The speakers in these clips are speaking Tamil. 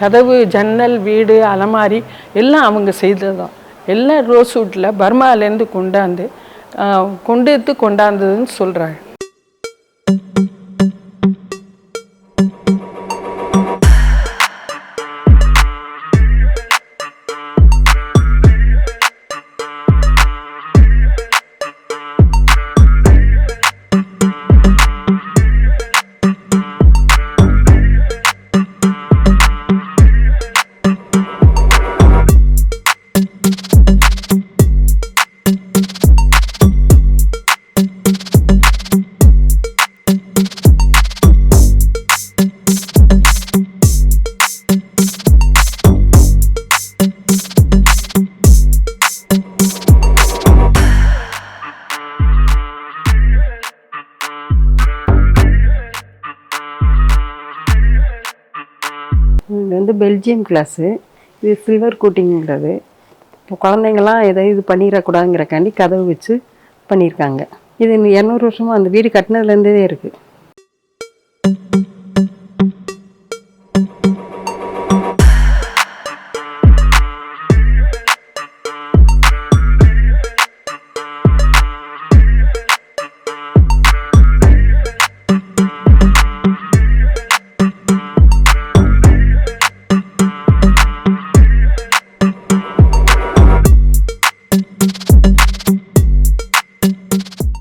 கதவு, ஜன்னல், வீடு, அலமாரி எல்லாம் அவங்க செய்ததுதான். எல்லாம் ரோஸ்வுட்டில் பர்மாலேருந்து கொண்டாந்ததுன்னு சொல்கிறாங்க. இது வந்து பெல்ஜியம் கிளாஸு. இது சில்வர் கோட்டிங்கிறது. இப்போ குழந்தைங்கள்லாம் எதாவது இது பண்ணிடக்கூடாதுங்கிறக்காண்டி கதவு வச்சு பண்ணியிருக்காங்க. இது 200 வருஷமாக அந்த வீடு கட்டினதுலேருந்தே இருக்குது.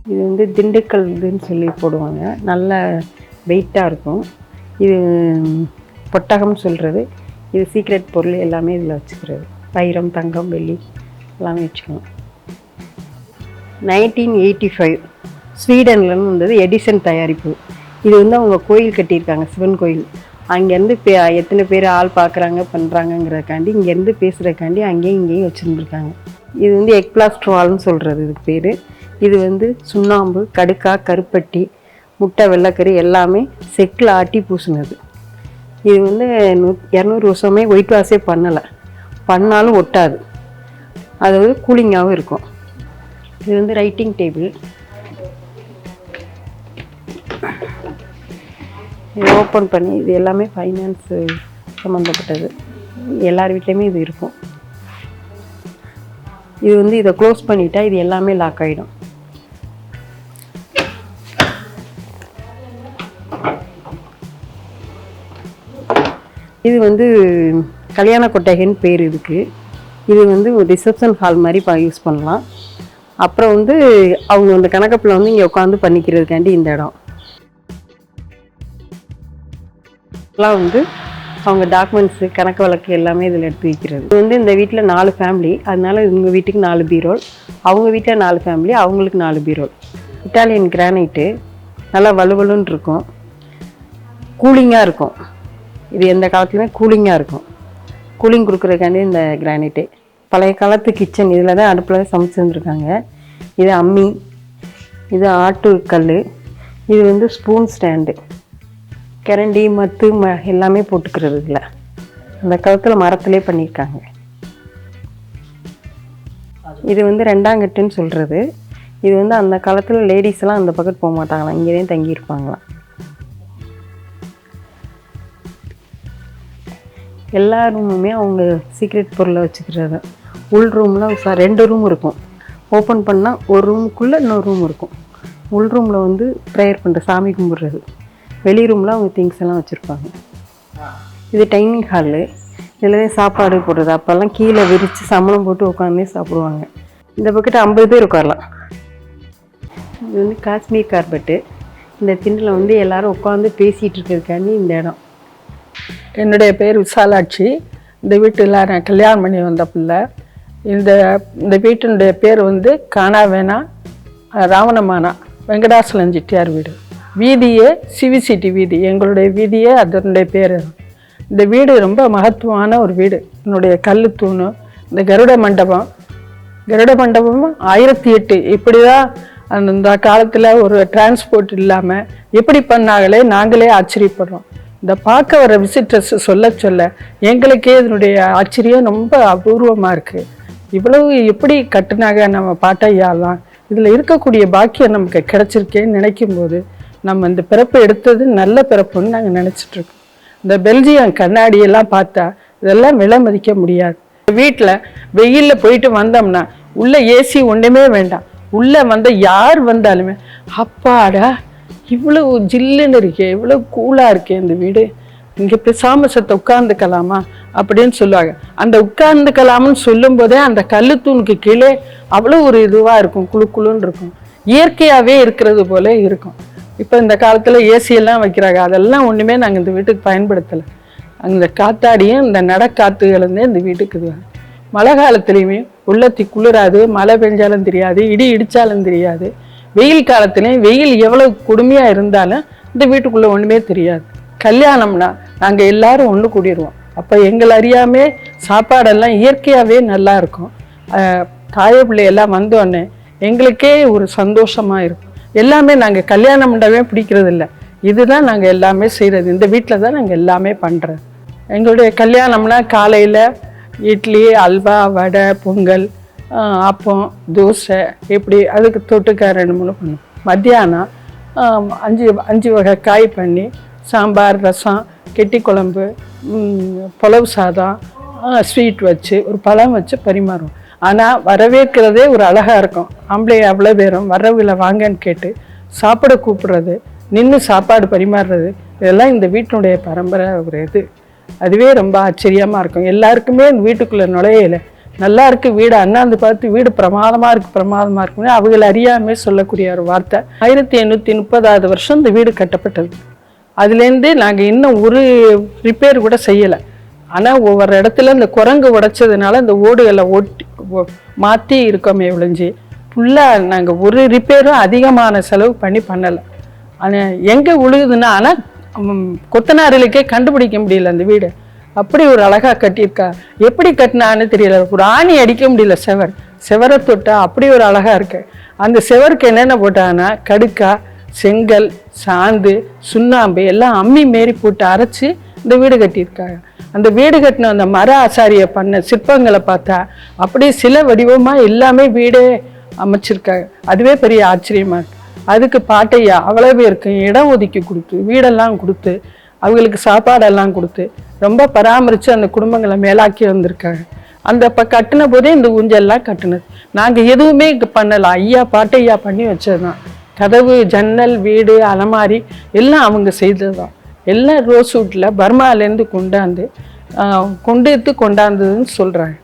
இது வந்து திண்டுக்கல் இதுன்னு சொல்லி போடுவாங்க. நல்ல வெயிட்டாக இருக்கும். இது பொட்டகம்னு சொல்கிறது. இது சீக்ரெட் பொருள் எல்லாமே இதில் வச்சுக்கிறது. வைரம், தங்கம், வெள்ளி எல்லாமே வச்சுக்கணும். 1985 ஸ்வீடன்லேருந்து வந்தது. எடிசன் தயாரிப்பு. இது வந்து அவங்க கோயில் கட்டியிருக்காங்க, சிவன் கோயில். அங்கேருந்து எத்தனை பேர் ஆள் பார்க்குறாங்க பண்ணுறாங்கங்கிறதுக்காண்டி இங்கேருந்து பேசுகிறக்காண்டி அங்கேயும் இங்கேயும் வச்சுருந்துருக்காங்க. இது வந்து எக் பிளாஸ்ட்ரால்னு சொல்கிறது இதுக்கு பேர். இது வந்து சுண்ணாம்பு, கடுக்கா, கருப்பட்டி, முட்டை, வெள்ளைக்கறி எல்லாமே செக்கில் ஆட்டி பூசினது. இது வந்து 200 வருஷமே ஒயிட் வாஷே பண்ணலை. பண்ணாலும் ஒட்டாது. அதாவது கூலிங்காகவும் இருக்கும். இது வந்து ரைட்டிங் டேபிள். இது ஓப்பன் பண்ணி இது எல்லாமே ஃபைனான்ஸு சம்மந்தப்பட்டது. எல்லார் வீட்லேயுமே இது இருக்கும். இது வந்து இதை க்ளோஸ் பண்ணிட்டா இது எல்லாமே லாக் ஆகிடும். இது வந்து கல்யாண கொட்டகைன்னு பேர் இதுக்கு. இது வந்து ஒரு ரிசப்ஷன் ஹால் மாதிரி யூஸ் பண்ணலாம். அப்புறம் வந்து அவங்க அந்த கணக்கப்பில் வந்து இங்கே உட்காந்து பண்ணிக்கிறதுக்காண்டி இந்த இடம் எல்லாம் வந்து அவங்க டாக்குமெண்ட்ஸு, கணக்கு வழக்கு எல்லாமே இதில் எடுத்து வைக்கிறது. இது வந்து இந்த வீட்டில் 4 ஃபேமிலி. அதனால இவங்க வீட்டுக்கு 4 பீரோல், அவங்க வீட்டில் 4 ஃபேமிலி, அவங்களுக்கு 4 பீரோல். இட்டாலியன் கிரானைட்டு நல்லா வலுவலுன்னு இருக்கும். கூலிங்காக இருக்கும். இது எந்த காலத்துலையுமே கூலிங்காக இருக்கும். கூலிங் கொடுக்குறதுக்காண்டி இந்த கிரானைட்டு. பழைய காலத்து கிச்சன். இதில் தான் அடுப்பில் சமைச்சிருந்துருக்காங்க. இது அம்மி, இது ஆட்டு கல், இது வந்து ஸ்பூன் ஸ்டாண்டு, கரண்டி, மத்து எல்லாமே போட்டுக்கிறது. இல்லை அந்த காலத்தில் மரத்துலேயே பண்ணியிருக்காங்க. இது வந்து 2ஆம் கட்டுன்னு சொல்கிறது. இது வந்து அந்த காலத்தில் லேடிஸ்லாம் அந்த பக்கம் போக மாட்டாங்களாம், இங்கே தான் தங்கியிருப்பாங்களாம். எல்லா ரூமுமே அவங்க சீக்ரெட் பொருளை வச்சுக்கிறது. உள் ரூமில் 2 ரூம் இருக்கும். ஓப்பன் பண்ணால் ஒரு ரூமுக்குள்ளே இன்னொரு ரூம் இருக்கும். உள் ரூமில் வந்து ப்ரேயர் பண்ணுற, சாமி கும்பிட்றது. வெளி ரூமில் அவங்க திங்ஸ் எல்லாம் வச்சுருப்பாங்க. இது டைனிங் ஹாலு. இதில் தான் சாப்பாடு போடுறது. அப்போல்லாம் கீழே விரித்து சம்பளம் போட்டு உட்காந்தே சாப்பிடுவாங்க. இந்த பக்கெட்டு 50 பேர் உட்காரலாம். இது வந்து காஷ்மீர் கார்பெட்டு. இந்த திண்டில் வந்து எல்லோரும் உட்காந்து பேசிகிட்டு இருக்கிறதுக்காண்டி இந்த இடம். என்னுடைய பேர் விசாலாட்சி. இந்த வீட்டில் நான் கல்யாணம் பண்ணி வந்த பிள்ளை. இந்த வீட்டினுடைய பேர் வந்து காணாவேனா ராவணமானா வெங்கடாசலம் செட்டியார் வீடு. வீதியே சிவிசிட்டி வீதி. எங்களுடைய வீதியே அதனுடைய பேர். இந்த வீடு ரொம்ப மகத்துவமான ஒரு வீடு. என்னுடைய கல் தூணு, இந்த கருட மண்டபம் 1008. இப்படி தான் அந்த காலத்தில் ஒரு டிரான்ஸ்போர்ட் இல்லாமல் எப்படி பண்ணாங்களே நாங்களே ஆச்சரியப்படுறோம். இந்த பார்க்க வர விசிட்டர்ஸ் சொல்ல எங்களுக்கே இதனுடைய ஆச்சரியம் ரொம்ப அபூர்வமாக இருக்குது. இவ்வளவு எப்படி கட்டுனாங்க நம்ம பாட்டையாலாம். இதில் இருக்கக்கூடிய பாக்கியம் நமக்கு கிடைச்சிருக்கேன்னு நினைக்கும் போது நம்ம இந்த பிறப்பு எடுத்தது நல்ல பிறப்புன்னு நாங்கள் நினச்சிட்ருக்கோம். இந்த பெல்ஜியம் கண்ணாடியெல்லாம் பார்த்தா இதெல்லாம் விலை மதிக்க முடியாது. வீட்டில் வெயிலில் போயிட்டு வந்தோம்னா உள்ள ஏசி ஒன்றுமே வேண்டாம். உள்ளே வந்த யார் வந்தாலுமே அப்பாடா இவ்வளோ ஜில்லுன்னு இருக்கே, இவ்வளோ கூலாக இருக்கே இந்த வீடு, இங்கே பேசாம சத்த உட்கார்ந்துக்கலாமா அப்படின்னு சொல்லுவாங்க. அந்த உட்கார்ந்துக்கலாம்னு சொல்லும் போதே அந்த கல்லுத்தூணுக்கு கீழே அவ்வளோ ஒரு இதுவாக இருக்கும், குழு குழுன்னு இருக்கும், இயற்கையாகவே இருக்கிறது போல இருக்கும். இப்போ இந்த காலத்தில் ஏசியெல்லாம் வைக்கிறாங்க, அதெல்லாம் ஒன்றுமே நாங்கள் இந்த வீட்டுக்கு பயன்படுத்தலை. அந்த காத்தாடியும் இந்த நடக்காத்துகளே இந்த வீட்டுக்கு இது. மழை காலத்துலேயுமே உள்ளத்தி குளிராது, மழை பெஞ்சாலும் தெரியாது, இடி இடித்தாலும் தெரியாது. வெயில் காலத்துலேயும் வெயில் எவ்வளோ கொடுமையாக இருந்தாலும் இந்த வீட்டுக்குள்ளே ஒன்றுமே தெரியாது. கல்யாணம்னா நாங்கள் எல்லாரும் ஒன்று கூடிடுவோம். அப்போ எங்களை அறியாமே சாப்பாடெல்லாம் இயற்கையாகவே நல்லா இருக்கும். தாய பிள்ளையெல்லாம் வந்தோடனே எங்களுக்கே ஒரு சந்தோஷமாக இருக்கும். எல்லாமே நாங்கள் கல்யாணம் பண்ணவே பிடிக்கிறது இல்லை, இதுதான் நாங்கள் எல்லாமே செய்கிறது. இந்த வீட்டில் தான் நாங்கள் எல்லாமே பண்ணுறது. எங்களுடைய கல்யாணம்னா காலையில் இட்லி, அல்வா, வடை, பொங்கல், அப்பம், தோசை, இப்படி அதுக்கு தொட்டுக்க 2-3 பண்ணும். மத்தியானம் 5 வகை காய் பண்ணி சாம்பார், ரசம், கெட்டி குழம்பு, புலவு சாதம், ஸ்வீட் வச்சு ஒரு பழம் வச்சு பரிமாறும். ஆனால் வரவேற்கிறதே ஒரு அழகாக இருக்கும். ஆம்பளை அவ்வளோ பேரும் வரவில்லை வாங்கன்னு கேட்டு சாப்பிட கூப்பிடுறது, நின்று சாப்பாடு பரிமாறுறது, இதெல்லாம் இந்த வீட்டினுடைய பரம்பரை ஒரு இது. அதுவே ரொம்ப ஆச்சரியமாக இருக்கும். எல்லாருக்குமே இந்த வீட்டுக்குள்ளே நுழையில நல்லா இருக்குது வீடு, அண்ணாந்து பார்த்து வீடு பிரமாதமாக இருக்குன்னு அவங்களை அறியாமே சொல்லக்கூடிய ஒரு வார்த்தை. 1830ஆவது வருஷம் இந்த வீடு கட்டப்பட்டது. அதுலேருந்து நாங்கள் இன்னும் ஒரு ரிப்பேர் கூட செய்யலை. ஆனால் ஒவ்வொரு இடத்துல இந்த குரங்கு உடைச்சதுனால இந்த ஓடுகளை மாற்றி இருக்கோமே ஒழிஞ்சு ஃபுல்லாக நாங்கள் ஒரு ரிப்பேரும் அதிகமான செலவு பண்ணலை. ஆனால் எங்கே விழுகுதுன்னா, ஆனால் கொத்தனாரிலுக்கே கண்டுபிடிக்க முடியல அந்த வீடு. அப்படி ஒரு அழகாக கட்டியிருக்கா. எப்படி கட்டினான்னு தெரியல, ஒரு ஆணி அடிக்க முடியல. செவரை தொட்டா அப்படி ஒரு அழகாக இருக்கு. அந்த செவருக்கு என்னென்ன போட்டாங்கன்னா கடுக்கா, செங்கல், சாந்து, சுண்ணாம்பு எல்லாம் அம்மி மாரி போட்டு அரைச்சி இந்த வீடு கட்டியிருக்காங்க. அந்த வீடு கட்டின அந்த மர ஆசாரியை பண்ண சிற்பங்களை பார்த்தா அப்படியே சில வடிவமாக எல்லாமே வீடே அமைச்சிருக்காங்க. அதுவே பெரிய ஆச்சரியமாக இருக்கு. அதுக்கு பாட்டையா அவ்வளோ பேருக்கு இடம் ஒதுக்கி கொடுத்து, வீடெல்லாம் கொடுத்து, அவங்களுக்கு சாப்பாடெல்லாம் கொடுத்து ரொம்ப பராமரித்து அந்த குடும்பங்களை மேலாக்கி வந்திருக்காங்க. அந்த கட்டின போதே இந்த ஊஞ்சல்லாம் கட்டினது. நாங்கள் எதுவுமே பண்ணலை, ஐயா பாட்டையா பண்ணி வச்சது தான். கதவு, ஜன்னல், வீடு, அலமாரி எல்லாம் அவங்க செய்தது தான். எல்லாம் ரோஸ்வுட்டில் பர்மாலேருந்து கொண்டாந்ததுன்னு சொல்கிறாங்க.